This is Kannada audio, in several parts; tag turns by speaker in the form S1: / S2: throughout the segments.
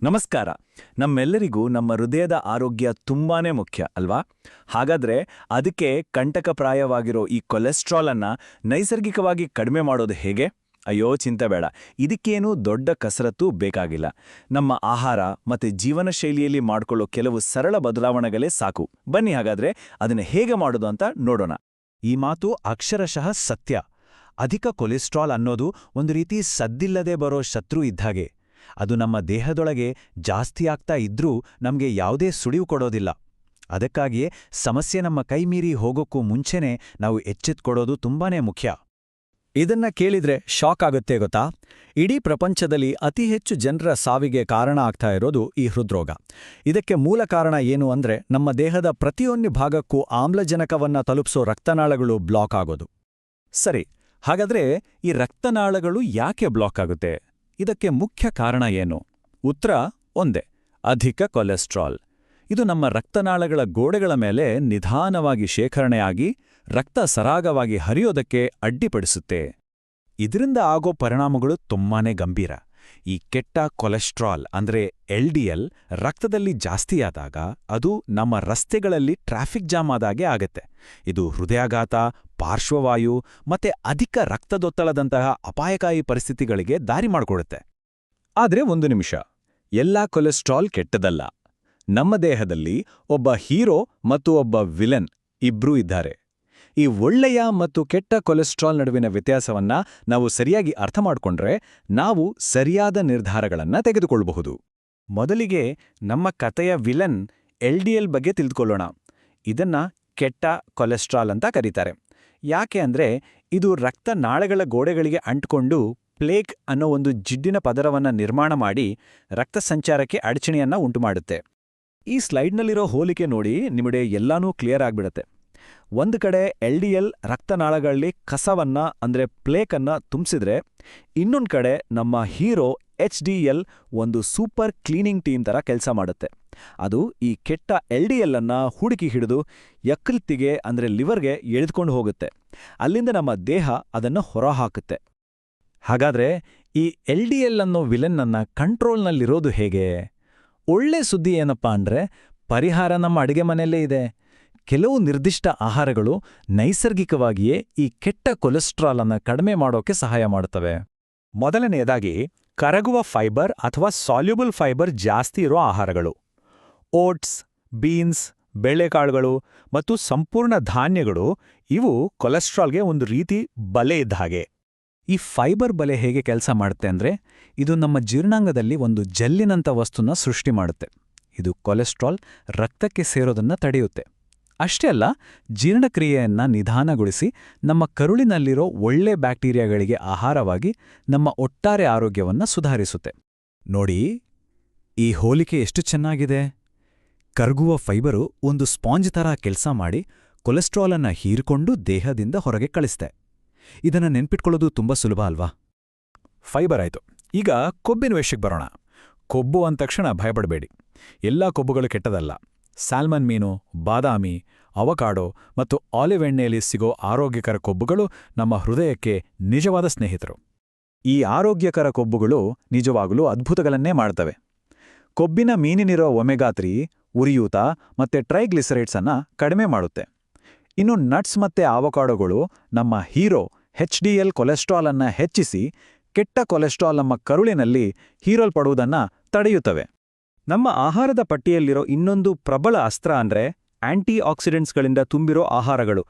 S1: ನಮಸ್ಕಾರ. ನಮ್ಮೆಲ್ಲರಿಗೂ ನಮ್ಮ ಹೃದಯದ ಆರೋಗ್ಯ ತುಂಬಾನೇ ಮುಖ್ಯ ಅಲ್ವಾ? ಹಾಗಾದ್ರೆ ಅದಕ್ಕೆ ಕಂಟಕಪ್ರಾಯವಾಗಿರೋ ಈ ಕೊಲೆಸ್ಟ್ರಾಲ್ ಅನ್ನ ನೈಸರ್ಗಿಕವಾಗಿ ಕಡಿಮೆ ಮಾಡೋದು ಹೇಗೆ? ಅಯ್ಯೋ ಚಿಂತೆ ಬೇಡ, ಇದಕ್ಕೇನು ದೊಡ್ಡ ಕಸರತ್ತು ಬೇಕಾಗಿಲ್ಲ. ನಮ್ಮ ಆಹಾರ ಮತ್ತೆ ಜೀವನ ಶೈಲಿಯಲ್ಲಿ ಮಾಡ್ಕೊಳ್ಳೋ ಕೆಲವು ಸರಳ ಬದಲಾವಣೆಗಳೇ ಸಾಕು. ಬನ್ನಿ ಹಾಗಾದ್ರೆ ಅದನ್ನ ಹೇಗೆ ಮಾಡೋದು ಅಂತ ನೋಡೋಣ.
S2: ಈ ಮಾತು ಅಕ್ಷರಶಃ ಸತ್ಯ. ಅಧಿಕ ಕೊಲೆಸ್ಟ್ರಾಲ್ ಅನ್ನೋದು ಒಂದು ರೀತಿ ಸದ್ದಿಲ್ಲದೆ ಬರೋ ಶತ್ರು ಇದ್ದಾಗೆ. ಅದು ನಮ್ಮ ದೇಹದೊಳಗೆ ಜಾಸ್ತಿ ಆಗ್ತಾ ಇದ್ರೂ ನಮಗೆ ಯಾವುದೇ ಸುಳಿವು ಕೊಡೋದಿಲ್ಲ. ಅದಕ್ಕಾಗಿಯೇ ಸಮಸ್ಯೆ ನಮ್ಮ ಕೈಮೀರಿ ಹೋಗೋಕ್ಕೂ ಮುಂಚೆನೇ ನಾವು ಎಚ್ಚೆತ್ಕೊಡೋದು ತುಂಬಾನೇ ಮುಖ್ಯ.
S3: ಇದನ್ನ ಕೇಳಿದ್ರೆ ಶಾಕ್ ಆಗುತ್ತೆ ಗೊತ್ತಾ? ಇಡೀ ಪ್ರಪಂಚದಲ್ಲಿ ಅತಿ ಹೆಚ್ಚು ಜನರ ಸಾವಿಗೆ ಕಾರಣ ಆಗ್ತಾ ಇರೋದು ಈ ಹೃದ್ರೋಗ. ಇದಕ್ಕೆ ಮೂಲ ಕಾರಣ ಏನು ಅಂದ್ರೆ ನಮ್ಮ ದೇಹದ ಪ್ರತಿಯೊಂದು ಭಾಗಕ್ಕೂ ಆಮ್ಲಜನಕವನ್ನ ತಲುಪಿಸೋ ರಕ್ತನಾಳಗಳು ಬ್ಲಾಕ್ ಆಗೋದು.
S2: ಸರಿ, ಹಾಗಾದ್ರೆ ಈ ರಕ್ತನಾಳಗಳು ಯಾಕೆ ಬ್ಲಾಕ್ ಆಗುತ್ತೆ? ಇದಕ್ಕೆ ಮುಖ್ಯ ಕಾರಣ ಏನು? ಉತ್ತರ ಒಂದೇ: ಅಧಿಕ ಕೊಲೆಸ್ಟ್ರಾಲ್. ಇದು ನಮ್ಮ ರಕ್ತನಾಳಗಳ ಗೋಡೆಗಳ ಮೇಲೆ ನಿಧಾನವಾಗಿ ಶೇಖರಣೆಯಾಗಿ ರಕ್ತ ಸರಾಗವಾಗಿ ಹರಿಯೋದಕ್ಕೆ ಅಡ್ಡಿಪಡಿಸುತ್ತೆ. ಇದರಿಂದ ಆಗೋ ಪರಿಣಾಮಗಳು ತುಂಬಾನೇ ಗಂಭೀರ. ಈ ಕೆಟ್ಟ ಕೊಲೆಸ್ಟ್ರಾಲ್ ಅಂದ್ರೆ LDL ರಕ್ತದಲ್ಲಿ ಜಾಸ್ತಿಯಾದಾಗ ಅದು ನಮ್ಮ ರಸ್ತೆಗಳಲ್ಲಿ ಟ್ರಾಫಿಕ್ ಜಾಮ್ ಆದಾಗೆ ಆಗತ್ತೆ. ಇದು ಹೃದಯಾಘಾತ, ಪಾರ್ಶ್ವವಾಯು ಮತ್ತೆ ಅಧಿಕ ರಕ್ತದೊತ್ತಡದಂತಹ ಅಪಾಯಕಾರಿ ಪರಿಸ್ಥಿತಿಗಳಿಗೆ ದಾರಿ ಮಾಡಿಕೊಡುತ್ತೆ.
S3: ಆದ್ರೆ ಒಂದು ನಿಮಿಷ, ಎಲ್ಲಾ ಕೊಲೆಸ್ಟ್ರಾಲ್ ಕೆಟ್ಟದಲ್ಲ. ನಮ್ಮ ದೇಹದಲ್ಲಿ ಒಬ್ಬ ಹೀರೋ ಮತ್ತು ಒಬ್ಬ ವಿಲನ್ ಇಬ್ರೂ ಇದ್ದಾರೆ. ಈ ಒಳ್ಳೆಯ ಮತ್ತು ಕೆಟ್ಟ ಕೊಲೆಸ್ಟ್ರಾಲ್ ನಡುವಿನ ವ್ಯತ್ಯಾಸವನ್ನ ನಾವು ಸರಿಯಾಗಿ ಅರ್ಥ ಮಾಡ್ಕೊಂಡ್ರೆ ನಾವು ಸರಿಯಾದ ನಿರ್ಧಾರಗಳನ್ನ ತೆಗೆದುಕೊಳ್ಳಬಹುದು. ಮೊದಲಿಗೆ ನಮ್ಮ ಕಥೆಯ ವಿಲನ್ LDL ಬಗ್ಗೆ ತಿಳಿದುಕೊಳ್ಳೋಣ. ಇದನ್ನ ಕೆಟ್ಟ ಕೊಲೆಸ್ಟ್ರಾಲ್ ಅಂತ ಕರೀತಾರೆ. ಯಾಕೆ ಅಂದ್ರೆ ಇದು ರಕ್ತನಾಳಗಳ ಗೋಡೆಗಳಿಗೆ ಅಂಟ್ಕೊಂಡು ಪ್ಲೇಕ್ ಅನ್ನೋ ಒಂದು ಜಿಡ್ಡಿನ ಪದರವನ್ನ ನಿರ್ಮಾಣ ಮಾಡಿ ರಕ್ತ ಸಂಚಾರಕ್ಕೆ ಅಡಚಣೆಯನ್ನ ಉಂಟುಮಾಡುತ್ತೆ. ಈ ಸ್ಲೈಡ್ನಲ್ಲಿರೋ ಹೋಲಿಕೆ ನೋಡಿ ನಿಮಗೆ ಎಲ್ಲಾನೂ ಕ್ಲಿಯರ್ ಆಗ್ಬಿಡತ್ತೆ. ಒಂದು ಕಡೆ LDL ರಕ್ತನಾಳಗಳಲ್ಲಿ ಕಸವನ್ನ ಅಂದ್ರೆ ಪ್ಲೇಕನ್ನ ತುಂಬಿಸಿದ್ರೆ, ಇನ್ನೊಂದು ಕಡೆ ನಮ್ಮ ಹೀರೋ HDL ಒಂದು ಸೂಪರ್ ಕ್ಲೀನಿಂಗ್ ಟೀಮ್ ತರ ಕೆಲಸ ಮಾಡುತ್ತೆ. ಅದು ಈ ಕೆಟ್ಟ LDL ಅನ್ನ ಹುಡುಕಿ ಹಿಡಿದು ಯಕೃತ್ತಿಗೆ ಅಂದ್ರೆ ಲಿವರ್ಗೆ ಎಳೆದುಕೊಂಡು ಹೋಗುತ್ತೆ. ಅಲ್ಲಿಂದ ನಮ್ಮ ದೇಹ ಅದನ್ನು ಹೊರಹಾಕುತ್ತೆ. ಹಾಗಾದ್ರೆ ಈ LDL ಅನ್ನೋ ವಿಲನ್ನನ್ನ ಕಂಟ್ರೋಲ್ನಲ್ಲಿರೋದು ಹೇಗೆ? ಒಳ್ಳೆ ಸುದ್ದಿ ಏನಪ್ಪಾ ಅಂದ್ರೆ ಪರಿಹಾರ ನಮ್ಮ ಅಡಿಗೆ ಮನೆಯಲ್ಲೇ ಇದೆ. ಕೆಲವು ನಿರ್ದಿಷ್ಟ ಆಹಾರಗಳು ನೈಸರ್ಗಿಕವಾಗಿಯೇ ಈ ಕೆಟ್ಟ ಕೊಲೆಸ್ಟ್ರಾಲ್ ಅನ್ನು ಕಡಿಮೆ ಮಾಡೋಕೆ ಸಹಾಯ ಮಾಡುತ್ತವೆ. ಮೊದಲನೆಯದಾಗಿ ಕರಗುವ ಫೈಬರ್ ಅಥವಾ ಸಾಲ್ಯುಬಲ್ ಫೈಬರ್ ಜಾಸ್ತಿ ಇರೋ ಆಹಾರಗಳು. ಓಟ್ಸ್, ಬೀನ್ಸ್, ಬೇಳೆಕಾಳುಗಳು ಮತ್ತು ಸಂಪೂರ್ಣ ಧಾನ್ಯಗಳು ಇವು ಕೊಲೆಸ್ಟ್ರಾಲ್ಗೆ ಒಂದು ರೀತಿ ಬಲೆ ಇದ್ದ ಹಾಗೆ. ಈ ಫೈಬರ್ ಬಲೆ ಹೇಗೆ ಕೆಲಸ ಮಾಡುತ್ತೆ ಅಂದ್ರೆ ಇದು ನಮ್ಮ ಜೀರ್ಣಾಂಗದಲ್ಲಿ ಒಂದು ಜೆಲ್ಲಿನಂಥ ವಸ್ತುನ ಸೃಷ್ಟಿ ಮಾಡುತ್ತೆ. ಇದು ಕೊಲೆಸ್ಟ್ರಾಲ್ ರಕ್ತಕ್ಕೆ ಸೇರೋದನ್ನ ತಡೆಯುತ್ತೆ. ಅಷ್ಟೇ ಅಲ್ಲ, ಜೀರ್ಣಕ್ರಿಯೆಯನ್ನ ನಿಧಾನಗೊಳಿಸಿ ನಮ್ಮ ಕರುಳಿನಲ್ಲಿರೋ ಒಳ್ಳೆ ಬ್ಯಾಕ್ಟೀರಿಯಾಗಳಿಗೆ ಆಹಾರವಾಗಿ ನಮ್ಮ ಒಟ್ಟಾರೆ ಆರೋಗ್ಯವನ್ನ ಸುಧಾರಿಸುತ್ತೆ. ನೋಡಿ, ಈ ಹೋಲಿಕೆ ಎಷ್ಟು ಚೆನ್ನಾಗಿದೆ. ಕರಗುವ ಫೈಬರು ಒಂದು ಸ್ಪಾಂಜ್ ಥರ ಕೆಲಸ ಮಾಡಿ ಕೊಲೆಸ್ಟ್ರಾಲನ್ನ ಹೀರಿಕೊಂಡು ದೇಹದಿಂದ ಹೊರಗೆ ಕಳಿಸ್ತೆ. ಇದನ್ನ ನೆನ್ಪಿಟ್ಕೊಳ್ಳೋದು ತುಂಬಾ ಸುಲಭ ಅಲ್ವಾ? ಫೈಬರ್ ಆಯ್ತು. ಈಗ ಕೊಬ್ಬಿನ ವಿಷಯಕ್ಕೆ ಬರೋಣ. ಕೊಬ್ಬು ಅಂದ ತಕ್ಷಣ ಭಯಪಡಬೇಡಿ. ಎಲ್ಲಾ ಕೊಬ್ಬುಗಳು ಕೆಟ್ಟದಲ್ಲ. ಸ್ಯಾಲ್ಮನ್ ಮೀನು, ಬಾದಾಮಿ, ಅವಕಾಡೋ ಮತ್ತು ಆಲಿವ್ ಎಣ್ಣೆಯಲ್ಲಿ ಸಿಗೋ ಆರೋಗ್ಯಕರ ಕೊಬ್ಬುಗಳು ನಮ್ಮ ಹೃದಯಕ್ಕೆ ನಿಜವಾದ ಸ್ನೇಹಿತರು. ಈ ಆರೋಗ್ಯಕರ ಕೊಬ್ಬುಗಳು ನಿಜವಾಗಲೂ ಅದ್ಭುತಗಳನ್ನೇ ಮಾಡ್ತವೆ. ಕೊಬ್ಬಿನ ಮೀನಿನಿರೋ ಒಮೆಗಾ-3 ಉರಿಯೂತ ಮತ್ತೆ ಟ್ರೈಗ್ಲಿಸರೈಡ್ಸ್ ಅನ್ನ ಕಡಿಮೆ ಮಾಡುತ್ತೆ. ಇನ್ನು ನಟ್ಸ್ ಮತ್ತೆ ಆವಕಾಡೋಗಳು ನಮ್ಮ ಹೀರೋ HDL ಕೊಲೆಸ್ಟ್ರಾಲ್ ಅನ್ನ ಹೆಚ್ಚಿಸಿ ಕೆಟ್ಟ ಕೊಲೆಸ್ಟ್ರಾಲ್ ನಮ್ಮ ಕರುಳಿನಲ್ಲಿ ಹೀರಲ್ಪಡುವುದನ್ನ ತಡೆಯುತ್ತವೆ. ನಮ್ಮ ಆಹಾರದ ಪಟ್ಟಿಯಲ್ಲಿರೋ ಇನ್ನೊಂದು ಪ್ರಬಲ ಅಸ್ತ್ರ ಅಂದ್ರೆ ಆಂಟಿ ಆಕ್ಸಿಡೆಂಟ್ಸ್ಗಳಿಂದ ತುಂಬಿರೋ ಆಹಾರಗಳು.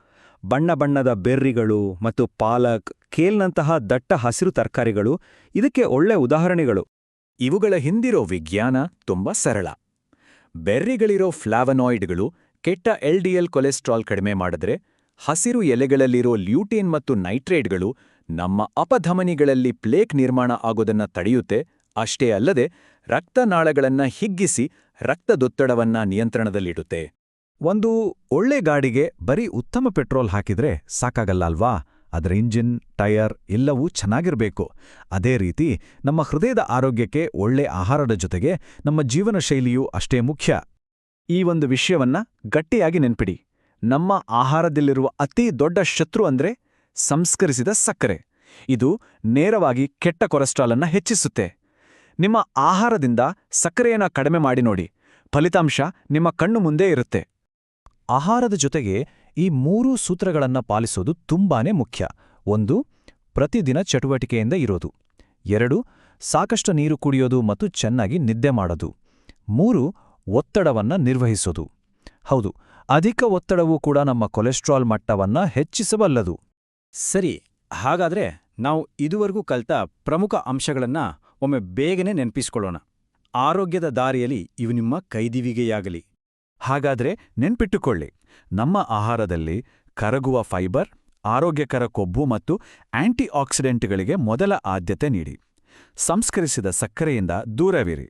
S3: ಬಣ್ಣ ಬಣ್ಣದ ಬೆರ್ರಿಗಳು ಮತ್ತು ಪಾಲಕ್, ಕೇಲ್ನಂತಹ ದಟ್ಟ ಹಸಿರು ತರಕಾರಿಗಳು ಇದಕ್ಕೆ ಒಳ್ಳೆ ಉದಾಹರಣೆಗಳು. ಇವುಗಳ ಹಿಂದಿರೋ ವಿಜ್ಞಾನ ತುಂಬಾ ಸರಳ. ಬೆರ್ರಿಗಳಿರೋ ಫ್ಲಾವನಾಯ್ಡ್ಗಳು ಕೆಟ್ಟ LDL ಕೊಲೆಸ್ಟ್ರಾಲ್ ಕಡಿಮೆ ಮಾಡಿದ್ರೆ, ಹಸಿರು ಎಲೆಗಳಲ್ಲಿರೋ ಲ್ಯೂಟೇನ್ ಮತ್ತು ನೈಟ್ರೇಟ್ಗಳು ನಮ್ಮ ಅಪಧಮನಿಗಳಲ್ಲಿ ಪ್ಲೇಕ್ ನಿರ್ಮಾಣ ಆಗೋದನ್ನ ತಡೆಯುತ್ತೆ. ಅಷ್ಟೇ ಅಲ್ಲದೆ ರಕ್ತನಾಳಗಳನ್ನ ಹಿಗ್ಗಿಸಿ ರಕ್ತದೊತ್ತಡವನ್ನ ನಿಯಂತ್ರಣದಲ್ಲಿಡುತ್ತೆ. ಒಂದು ಒಳ್ಳೆ ಗಾಡಿಗೆ ಬರೀ ಉತ್ತಮ ಪೆಟ್ರೋಲ್ ಹಾಕಿದ್ರೆ ಸಾಕಾಗಲ್ಲ ಅಲ್ವಾ? ಅದರ ಇಂಜಿನ್, ಟೈರ್ ಎಲ್ಲವೂ ಚೆನ್ನಾಗಿರ್ಬೇಕು. ಅದೇ ರೀತಿ ನಮ್ಮ ಹೃದಯದ ಆರೋಗ್ಯಕ್ಕೆ ಒಳ್ಳೆ ಆಹಾರದ ಜೊತೆಗೆ ನಮ್ಮ ಜೀವನ ಶೈಲಿಯೂ ಅಷ್ಟೇ ಮುಖ್ಯ. ಈ ಒಂದು ವಿಷಯವನ್ನ ಗಟ್ಟಿಯಾಗಿ ನೆನ್ಪಿಡಿ. ನಮ್ಮ ಆಹಾರದಲ್ಲಿರುವ ಅತಿ ದೊಡ್ಡ ಶತ್ರು ಅಂದ್ರೆ ಸಂಸ್ಕರಿಸಿದ ಸಕ್ಕರೆ. ಇದು ನೇರವಾಗಿ ಕೆಟ್ಟ ಕೊಲೆಸ್ಟ್ರಾಲ್ ಅನ್ನ ಹೆಚ್ಚಿಸುತ್ತೆ. ನಿಮ್ಮ ಆಹಾರದಿಂದ ಸಕ್ಕರೆಯನ್ನು ಕಡಿಮೆ ಮಾಡಿ ನೋಡಿ. ಫಲಿತಾಂಶ ನಿಮ್ಮ ಕಣ್ಣು ಮುಂದೆ ಇರುತ್ತೆ.
S2: ಆಹಾರದ ಜೊತೆಗೆ ಈ 3 ಸೂತ್ರಗಳನ್ನ ಪಾಲಿಸೋದು ತುಂಬಾನೇ ಮುಖ್ಯ. 1. ಪ್ರತಿದಿನ ಚಟುವಟಿಕೆಯಿಂದ ಇರೋದು. 2. ಸಾಕಷ್ಟು ನೀರು ಕುಡಿಯೋದು ಮತ್ತು ಚೆನ್ನಾಗಿ ನಿದ್ದೆ ಮಾಡೋದು. 3. ಒತ್ತಡವನ್ನ ನಿರ್ವಹಿಸೋದು. ಹೌದು, ಅಧಿಕ ಒತ್ತಡವೂ ಕೂಡ ನಮ್ಮ ಕೊಲೆಸ್ಟ್ರಾಲ್ ಮಟ್ಟವನ್ನ ಹೆಚ್ಚಿಸಬಲ್ಲದು.
S4: ಸರಿ, ಹಾಗಾದ್ರೆ ನಾವು ಇದುವರೆಗೂ ಕಲ್ತ ಪ್ರಮುಖ ಅಂಶಗಳನ್ನ ಒಮ್ಮೆ ಬೇಗನೆ ನೆನಪಿಸ್ಕೊಳ್ಳೋಣ. ಆರೋಗ್ಯದ ದಾರಿಯಲ್ಲಿ ಇವು ನಿಮ್ಮ ಕೈದಿವಿಗೆಯಾಗಲಿ.
S2: ಹಾಗಾದ್ರೆ ನೆನ್ಪಿಟ್ಟುಕೊಳ್ಳಿ, ನಮ್ಮ ಆಹಾರದಲ್ಲಿ ಕರಗುವ ಫೈಬರ್, ಆರೋಗ್ಯಕರ ಕೊಬ್ಬು ಮತ್ತು ಆಂಟಿ ಆಕ್ಸಿಡೆಂಟ್ಗಳಿಗೆ ಮೊದಲ ಆದ್ಯತೆ ನೀಡಿ. ಸಂಸ್ಕರಿಸಿದ ಸಕ್ಕರೆಯಿಂದ ದೂರವಿರಿ.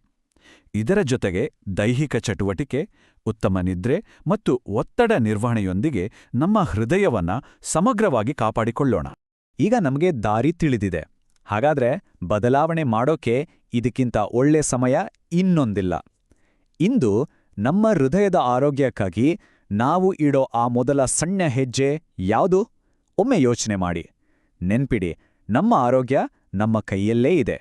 S2: ಇದರ ಜೊತೆಗೆ ದೈಹಿಕ ಚಟುವಟಿಕೆ, ಉತ್ತಮ ನಿದ್ರೆ ಮತ್ತು ಒತ್ತಡ ನಿರ್ವಹಣೆಯೊಂದಿಗೆ ನಮ್ಮ ಹೃದಯವನ್ನ ಸಮಗ್ರವಾಗಿ ಕಾಪಾಡಿಕೊಳ್ಳೋಣ.
S3: ಈಗ ನಮಗೆ ದಾರಿ ತಿಳಿದಿದೆ. ಹಾಗಾದ್ರೆ ಬದಲಾವಣೆ ಮಾಡೋಕೆ ಇದಕ್ಕಿಂತ ಒಳ್ಳೆ ಸಮಯ ಇನ್ನೊಂದಿಲ್ಲ. ಇಂದು ನಮ್ಮ ಹೃದಯದ ಆರೋಗ್ಯಕ್ಕಾಗಿ ನಾವು ಇಡೋ ಆ ಮೊದಲ ಸಣ್ಣ ಹೆಜ್ಜೆ ಯಾವುದು? ಒಮ್ಮೆ ಯೋಚನೆ ಮಾಡಿ. ನೆನ್ಪಿಡಿ, ನಮ್ಮ ಆರೋಗ್ಯ ನಮ್ಮ ಕೈಯಲ್ಲೇ ಇದೆ.